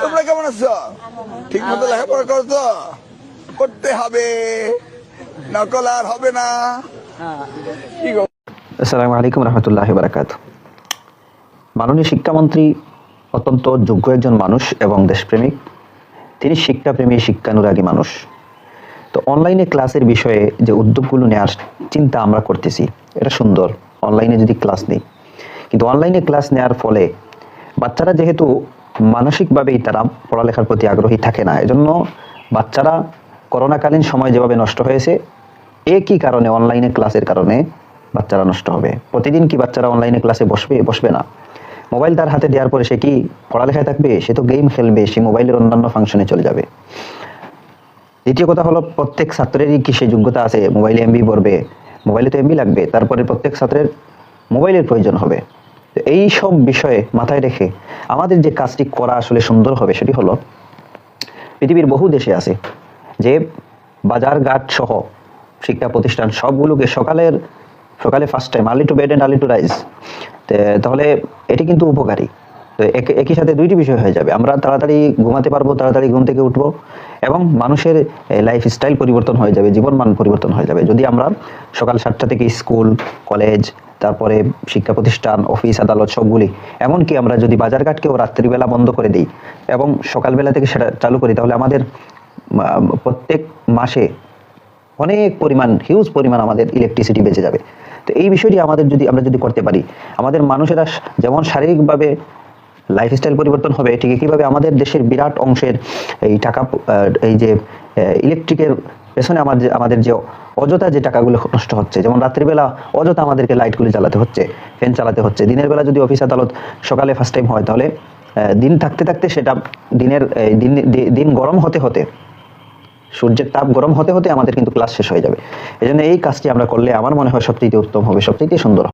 তোমরা কেমন আছো? ঠিক মতো লেখাপড়া করছো? করতে হবে, নকল আর হবে না। কি গো? আসসালামু আলাইকুম রহমতুল্লাহি ওয়া বারাকাতুহু। মাননীয় শিক্ষামন্ত্রী অত্যন্ত যোগ্য একজন মানুষ এবং দেশপ্রেমিক। তিনি শিক্ষাপ্রেমী, শিক্ষানুরাগী মানুষ। তো অনলাইনে ক্লাসের বিষয়ে যে উদ্যোগগুলো নেওয়ার চিন্তা আমরা করতেছি, এটা সুন্দর। অনলাইনে যদি ক্লাস নেই, কিন্তু অনলাইনে ক্লাস নেওয়ার ফলে বাচ্চারা যেহেতু মানসিকভাবেই তারা পড়ালেখার প্রতি আগ্রহী থাকে না, এজন্য বাচ্চারা করোনাকালীন সময় যেভাবে নষ্ট হয়েছে, একই কারণে অনলাইনে ক্লাসের কারণে বাচ্চারা নষ্ট হবে। প্রতিদিন কি বাচ্চারা অনলাইনে ক্লাসে বসবে না? মোবাইল তার হাতে দেওয়ার পরে সে কি পড়ালেখায় থাকবে? সে তো গেম খেলবে, সে মোবাইলের অন্যান্য ফাংশনে চলে যাবে। দ্বিতীয় কথা হলো, প্রত্যেক ছাত্রেরই কি সে যোগ্যতা আছে মোবাইলে এমবি পড়বে? মোবাইলে তো এমবি লাগবে, তারপরে প্রত্যেক ছাত্রের মোবাইলের প্রয়োজন হবে। এই সব বিষয়ে মাথায় রেখে আমাদের যে কাজটি করা আসলে সুন্দর হবে, সেটি হলো, পৃথিবীর বহু দেশে আছে যে বাজার ঘাট সহ শিক্ষা প্রতিষ্ঠান সবগুলোকে সকালে first time early to bed and early to rise. তাহলে এটি কিন্তু উপকারী। তো একই সাথে দুইটি বিষয় হয়ে যাবে, আমরা তাড়াতাড়ি ঘুমাতে পারবো, তাড়াতাড়ি ঘুম থেকে উঠবো, এবং মানুষের লাইফস্টাইল পরিবর্তন হয়ে যাবে, জীবন মান পরিবর্তন হয়ে যাবে। যদি আমরা সকাল 7টা থেকে স্কুল, কলেজ, তারপরে শিক্ষা প্রতিষ্ঠান, অফিস, আদালত সবগুলি, এমনকি আমরা যদি বাজারঘাটকেও রাত্রিবেলা বন্ধ করে দিই এবং সকালবেলা থেকে সেটা চালু করি, তাহলে আমাদের প্রত্যেক মাসে অনেক পরিমাণ, হিউজ পরিমাণ আমাদের ইলেকট্রিসিটি বেঁচে যাবে। তো এই বিষয়টি আমরা যদি করতে পারি, আমাদের মানুষেরা যেমন শারীরিকভাবে লাইফস্টাইল পরিবর্তন হবে, ঠিক একইভাবে আমাদের দেশের বিরাট অংশের এই টাকা, এই যে ইলেকট্রিকের পেছনে আমাদের যে অযথা যে টাকাগুলো নষ্ট হচ্ছে, যেমন রাত্রিবেলা অযথা আমাদেরকে লাইটগুলি জ্বালাতে হচ্ছে, ফ্যান চালাতে হচ্ছে। দিনের বেলা যদি অফিস আদালত সকালে ফার্স্ট টাইম হয়, তাহলে দিন থাকতে থাকতে সেটা দিন গরম হতে হতে, সূর্যের তাপ গরম হতে হতে আমাদের কিন্তু ক্লাস শেষ হয়ে যাবে। এই জন্য এই কাজটি আমরা করলে আমার মনে হয় সবচেয়ে উত্তম হবে, সবচেয়ে সুন্দর হবে।